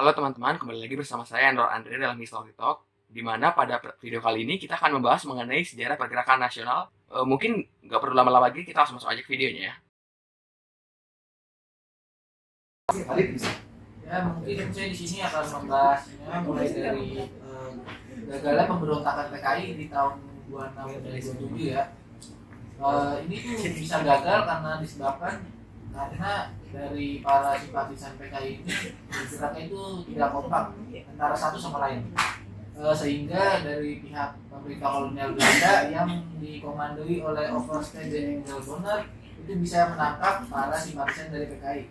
Halo teman-teman, kembali lagi bersama saya Andor Andre dalam History Talk, di mana pada video kali ini kita akan membahas mengenai sejarah pergerakan nasional. Mungkin nggak perlu lama-lama lagi, kita langsung masuk aja ke videonya ya. Ya mungkin saya di sini akan membahasnya mulai dari gagalnya pemberontakan PKI di tahun 26 ya. Ini tuh bisa gagal karena disebabkan karena dari para simpatisan PKI ini bergeraknya itu tidak kompak antara satu sama lain, sehingga dari pihak pemerintah kolonial Belanda yang dikomandoi oleh Overste Engelbonner itu bisa menangkap para simpatisan dari PKI.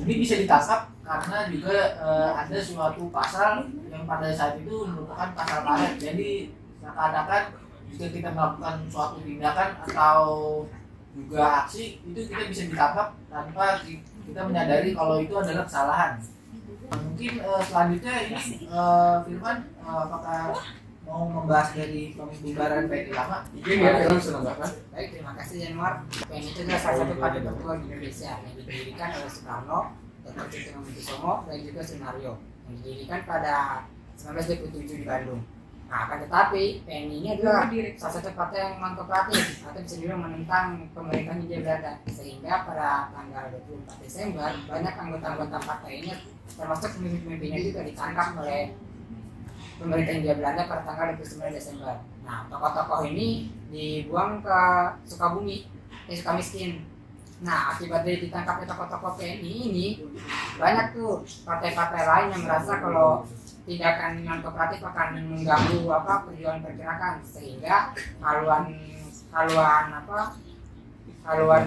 Ini bisa ditangkap karena juga ada suatu pasal yang pada saat itu merupakan pasal karet. Jadi seakan-akan jika kita melakukan suatu tindakan atau juga aksi itu kita bisa ditangkap tanpa kita menyadari kalau itu adalah kesalahan. Mungkin selanjutnya ini Firman, apakah mau membahas dari pembubaran PNI lama? Iya, bisa nambahkan. Baik, terima kasih Januar. PNI itu adalah salah satu partai tertua di Indonesia yang didirikan oleh Soekarno, Dr. Sutomo dan juga Sunario yang didirikan pada 1927 di Bandung. Nah, akan tetapi PNI ini adalah salah satu partai yang non-kooperatif atau bisa dibilang menentang pemerintahan Hindia Belanda, sehingga pada tanggal 24 Desember banyak anggota-anggota partai ini termasuk pemimpin-pemimpinnya juga ditangkap oleh pemerintah Hindia Belanda pada tanggal 29 Desember. Nah, tokoh-tokoh ini dibuang ke Sukabumi, Sukamiskin. Nah, akibat dari ditangkapnya tokoh-tokoh PNI ini, banyak tuh partai-partai lain yang merasa kalau tindakan non kooperatif akan mengganggu perjuangan pergerakan, sehingga haluan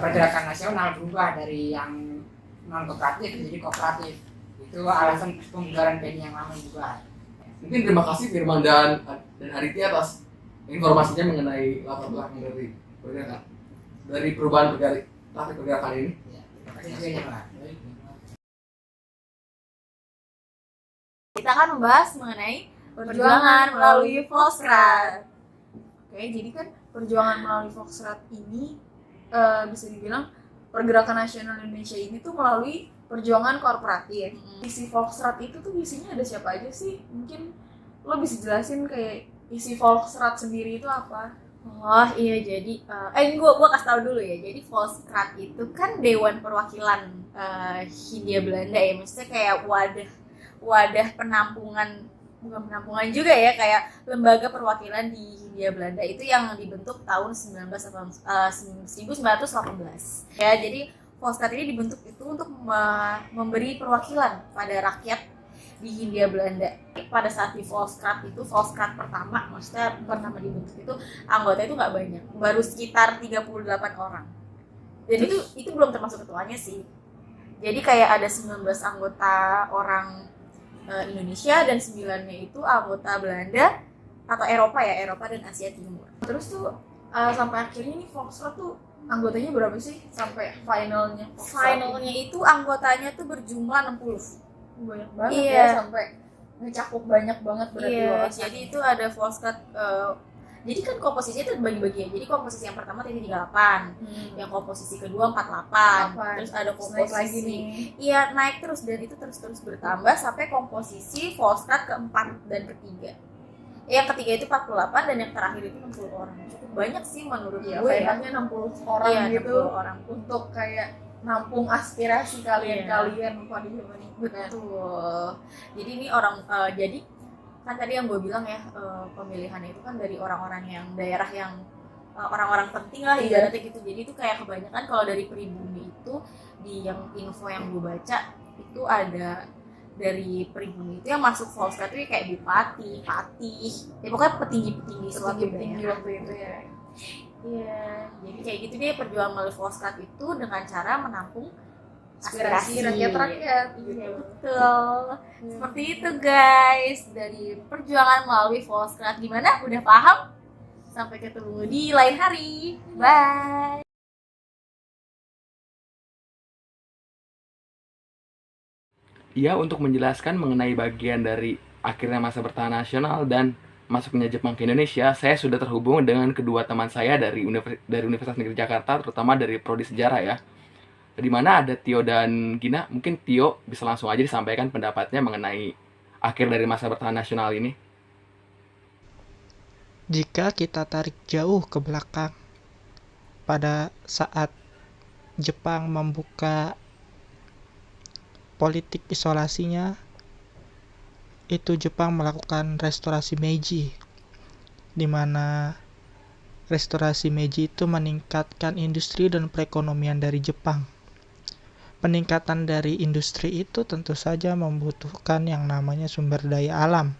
pergerakan nasional berubah dari yang non kooperatif menjadi kooperatif. Itu alasan pembubaran PNI yang lama juga. Mungkin terima kasih Firman dan Ariti atas informasinya mengenai latar belakang dari perubahan pergerakan ini. Ya, terima kasih juga ya, Pak. Kita akan membahas mengenai perjuangan melalui Volksraad. Oke, jadi kan perjuangan melalui Volksraad ini bisa dibilang pergerakan nasional Indonesia ini tuh melalui perjuangan korporatif. Isi Volksraad itu tuh isinya ada siapa aja sih? Mungkin lo bisa jelasin kayak isi Volksraad sendiri itu apa? Oh iya, jadi gue kasih tahu dulu ya. Jadi Volksraad itu kan Dewan Perwakilan Hindia Belanda ya, maksudnya kayak wadah penampungan, bukan penampungan juga ya, kayak lembaga perwakilan di Hindia Belanda itu yang dibentuk tahun 1918. Ya, jadi Volksraad ini dibentuk itu untuk memberi perwakilan pada rakyat di Hindia Belanda. Pada saat di Volksraad itu, Volksraad pertama, maksudnya pertama dibentuk itu, anggota itu nggak banyak, baru sekitar 38 orang. Dan itu belum termasuk ketuanya sih. Jadi kayak ada 19 anggota orang Indonesia dan 9-nya itu anggota Belanda atau Eropa dan Asia Timur. Terus tuh sampai akhirnya nih Volksraad tuh anggotanya berapa sih sampai finalnya? Finalnya itu anggotanya tuh berjumlah 60. Banyak banget Iya. Ya, sampai ngecakup banyak banget berarti. Iya, jadi itu ada Volksraad. Jadi kan komposisinya itu bagi-bagi ya. Jadi komposisi yang pertama 38, yang komposisi kedua 48, terus ada komposisi lagi nih. Iya, naik terus dan itu terus bertambah sampai komposisi Volksraad keempat dan ketiga. Yang ketiga itu 48 dan yang terakhir itu 60 orang. Cukup banyak sih menurut gue ya. Kayaknya 60 orang Iya, gitu 60 orang. untuk kayak nampung aspirasi kalian pada zaman itu. Betul. Jadi ini jadi kan tadi yang gue bilang ya, pemilihannya itu kan dari orang-orang yang daerah yang orang-orang penting lah ibaratnya gitu. Jadi itu kayak kebanyakan kalau dari pribumi itu di yang info yang gue baca itu ada dari pribumi itu yang masuk Volksraad itu kayak bupati, patih, ya pokoknya petinggi-petinggi waktu itu ya. Iya, jadi kayak gitu deh perjuangan melalui Volksraad itu dengan cara menampung Aspirasi rakyat-rakyat. Iya, betul. Seperti itu guys, dari perjuangan melalui Volksraad. Gimana? Udah paham? Sampai ketemu di lain hari. Bye. Iya, untuk menjelaskan mengenai bagian dari akhirnya masa bertahan nasional dan masuknya Jepang ke Indonesia, saya sudah terhubung dengan kedua teman saya dari Universitas Negeri Jakarta, terutama dari Prodi Sejarah ya. di mana ada Tio dan Gina. Mungkin Tio bisa langsung aja disampaikan pendapatnya mengenai akhir dari masa pertahanan nasional ini. Jika kita tarik jauh ke belakang, pada saat Jepang membuka politik isolasinya, itu Jepang melakukan restorasi Meiji, di mana restorasi Meiji itu meningkatkan industri dan perekonomian dari Jepang. Peningkatan dari industri itu tentu saja membutuhkan yang namanya sumber daya alam.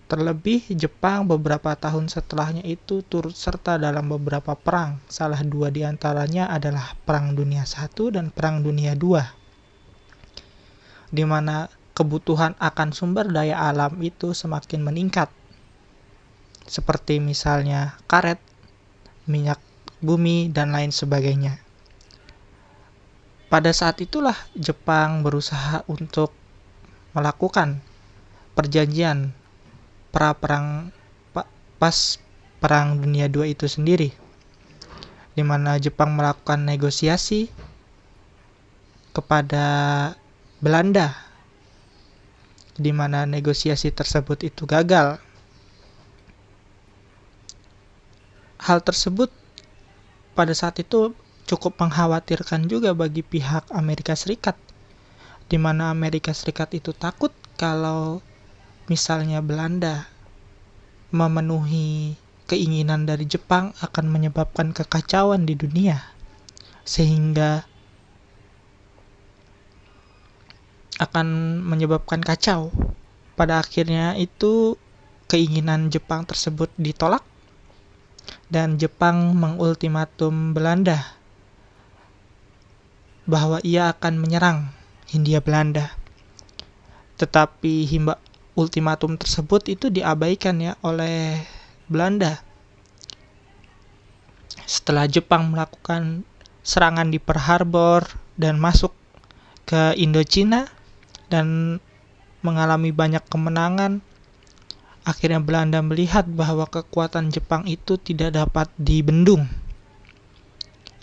Terlebih Jepang beberapa tahun setelahnya itu turut serta dalam beberapa perang. Salah dua di antaranya adalah Perang Dunia I dan Perang Dunia II, di mana kebutuhan akan sumber daya alam itu semakin meningkat. Seperti misalnya karet, minyak bumi, dan lain sebagainya. Pada saat itulah Jepang berusaha untuk melakukan perjanjian pas Perang Dunia II itu sendiri, di mana Jepang melakukan negosiasi kepada Belanda, di mana negosiasi tersebut itu gagal. Hal tersebut pada saat itu cukup mengkhawatirkan juga bagi pihak Amerika Serikat, di mana Amerika Serikat itu takut kalau misalnya Belanda memenuhi keinginan dari Jepang akan menyebabkan kekacauan di dunia, sehingga akan menyebabkan kacau. Pada akhirnya itu keinginan Jepang tersebut ditolak dan Jepang mengultimatum Belanda bahwa ia akan menyerang Hindia Belanda. Tetapi ultimatum tersebut itu diabaikan ya oleh Belanda. Setelah Jepang melakukan serangan di Pearl Harbor dan masuk ke Indochina dan mengalami banyak kemenangan, akhirnya Belanda melihat bahwa kekuatan Jepang itu tidak dapat dibendung.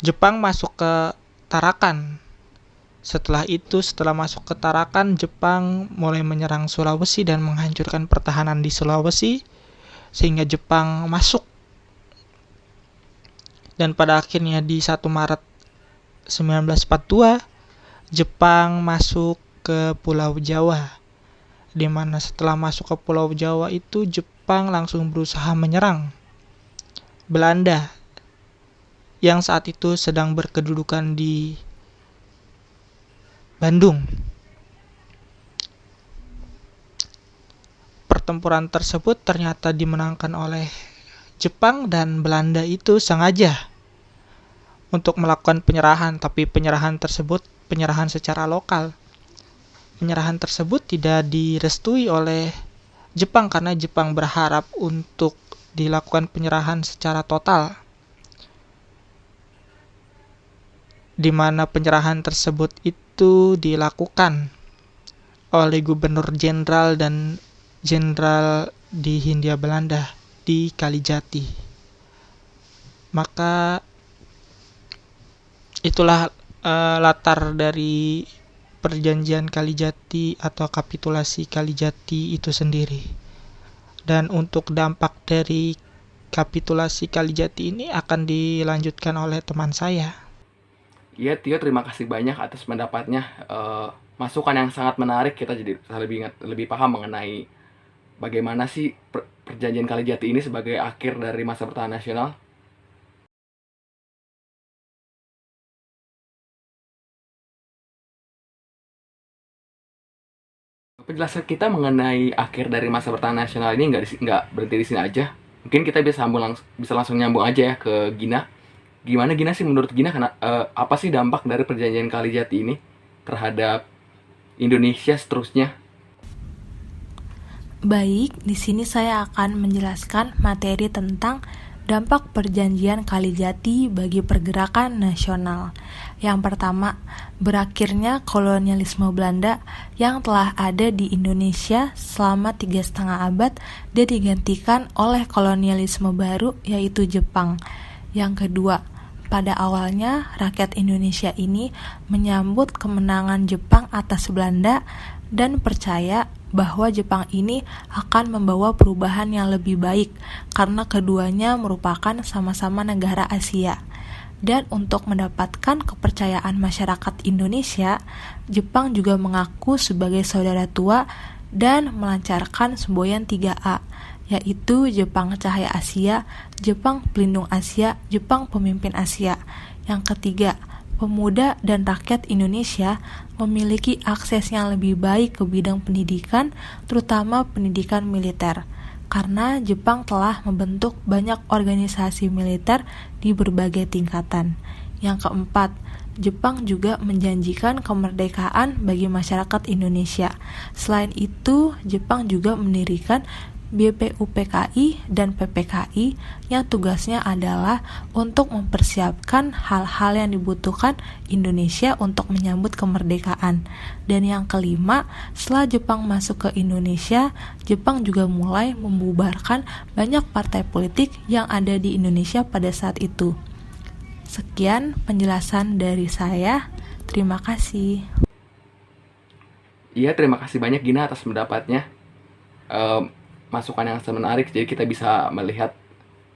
Jepang masuk ke Tarakan. Setelah masuk ke Tarakan, Jepang mulai menyerang Sulawesi dan menghancurkan pertahanan di Sulawesi, sehingga Jepang masuk. Dan pada akhirnya di 1 Maret 1942, Jepang masuk ke Pulau Jawa, di mana setelah masuk ke Pulau Jawa itu Jepang langsung berusaha menyerang Belanda yang saat itu sedang berkedudukan di Bandung. Pertempuran tersebut ternyata dimenangkan oleh Jepang dan Belanda itu sengaja untuk melakukan penyerahan, tapi penyerahan tersebut penyerahan secara lokal. Penyerahan tersebut tidak direstui oleh Jepang karena Jepang berharap untuk dilakukan penyerahan secara total, di mana penyerahan tersebut itu dilakukan oleh gubernur jenderal dan jenderal di Hindia Belanda di Kalijati. Maka itulah latar dari perjanjian Kalijati atau kapitulasi Kalijati itu sendiri. Dan untuk dampak dari kapitulasi Kalijati ini akan dilanjutkan oleh teman saya. Iya Tio, terima kasih banyak atas pendapatnya. Masukan yang sangat menarik, kita jadi lebih paham mengenai bagaimana sih perjanjian Kalijati ini sebagai akhir dari masa pertahanan nasional. Penjelasan kita mengenai akhir dari masa pertahanan nasional ini nggak berhenti di sini aja. Mungkin kita bisa langsung nyambung aja ya ke Gina. Gimana Gina sih, menurut Gina apa sih dampak dari perjanjian Kalijati ini terhadap Indonesia seterusnya? Baik, di sini saya akan menjelaskan materi tentang dampak perjanjian Kalijati bagi pergerakan nasional. Yang pertama, berakhirnya kolonialisme Belanda yang telah ada di Indonesia selama 3,5 abad dan digantikan oleh kolonialisme baru yaitu Jepang. Yang kedua, Pada awalnya, rakyat Indonesia ini menyambut kemenangan Jepang atas Belanda dan percaya bahwa Jepang ini akan membawa perubahan yang lebih baik karena keduanya merupakan sama-sama negara Asia. Dan untuk mendapatkan kepercayaan masyarakat Indonesia, Jepang juga mengaku sebagai saudara tua dan melancarkan semboyan 3A, yaitu Jepang Cahaya Asia, Jepang Pelindung Asia, Jepang Pemimpin Asia. Yang ketiga, pemuda dan rakyat Indonesia memiliki akses yang lebih baik ke bidang pendidikan, terutama pendidikan militer, karena Jepang telah membentuk banyak organisasi militer di berbagai tingkatan. Yang keempat, Jepang juga menjanjikan kemerdekaan bagi masyarakat Indonesia. Selain itu, Jepang juga mendirikan BPUPKI dan PPKI yang tugasnya adalah untuk mempersiapkan hal-hal yang dibutuhkan Indonesia untuk menyambut kemerdekaan. Dan yang kelima, setelah Jepang masuk ke Indonesia, Jepang juga mulai membubarkan banyak partai politik yang ada di Indonesia pada saat itu. Sekian penjelasan dari saya. Terima kasih. Iya, terima kasih banyak Gina atas pendapatnya. Masukan yang sangat menarik, jadi kita bisa melihat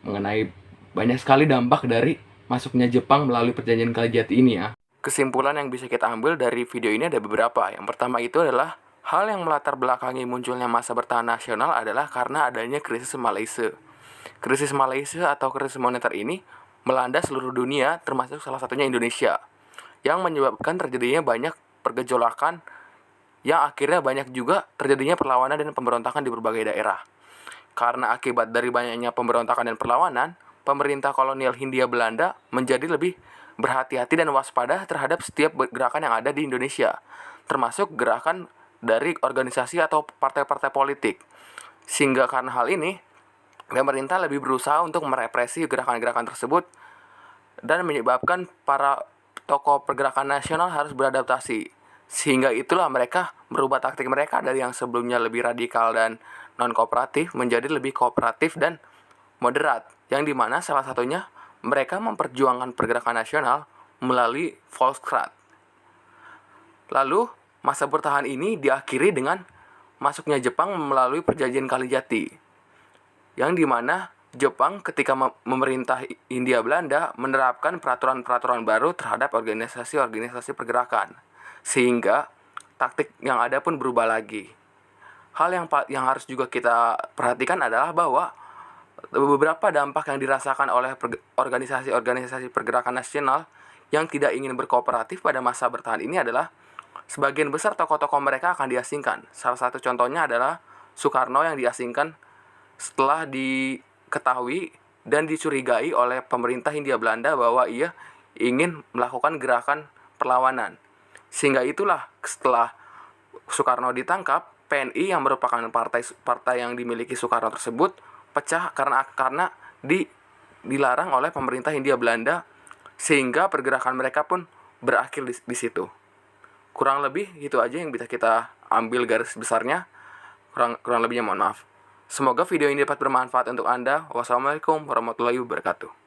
mengenai banyak sekali dampak dari masuknya Jepang melalui perjanjian Kalijati ini ya. Kesimpulan yang bisa kita ambil dari video ini ada beberapa. Yang pertama itu adalah hal yang melatar belakangi munculnya masa bertahan nasional adalah karena adanya krisis Malaysia. Krisis Malaysia atau krisis moneter ini melanda seluruh dunia, termasuk salah satunya Indonesia, yang menyebabkan terjadinya banyak pergejolakan yang akhirnya banyak juga terjadinya perlawanan dan pemberontakan di berbagai daerah. Karena akibat dari banyaknya pemberontakan dan perlawanan, pemerintah kolonial Hindia Belanda menjadi lebih berhati-hati dan waspada terhadap setiap gerakan yang ada di Indonesia, termasuk gerakan dari organisasi atau partai-partai politik. Sehingga karena hal ini, pemerintah lebih berusaha untuk merepresi gerakan-gerakan tersebut dan menyebabkan para tokoh pergerakan nasional harus beradaptasi. Sehingga itulah mereka merubah taktik mereka dari yang sebelumnya lebih radikal dan non-kooperatif menjadi lebih kooperatif dan moderat, yang dimana salah satunya mereka memperjuangkan pergerakan nasional melalui Volkskraat. Lalu, masa bertahan ini diakhiri dengan masuknya Jepang melalui perjanjian Kalijati, yang dimana Jepang ketika memerintah Hindia Belanda menerapkan peraturan-peraturan baru terhadap organisasi-organisasi pergerakan, sehingga taktik yang ada pun berubah lagi. Hal yang harus juga kita perhatikan adalah bahwa beberapa dampak yang dirasakan oleh organisasi-organisasi pergerakan nasional yang tidak ingin berkooperatif pada masa bertahan ini adalah sebagian besar tokoh-tokoh mereka akan diasingkan. Salah satu contohnya adalah Soekarno yang diasingkan setelah diketahui dan dicurigai oleh pemerintah Hindia Belanda bahwa ia ingin melakukan gerakan perlawanan. Sehingga itulah setelah Soekarno ditangkap, PNI yang merupakan partai yang dimiliki Soekarno tersebut pecah karena dilarang oleh pemerintah Hindia Belanda, sehingga pergerakan mereka pun berakhir di situ. Kurang lebih itu aja yang bisa kita ambil garis besarnya. Kurang lebihnya mohon maaf. Semoga video ini dapat bermanfaat untuk Anda. Wassalamualaikum warahmatullahi wabarakatuh.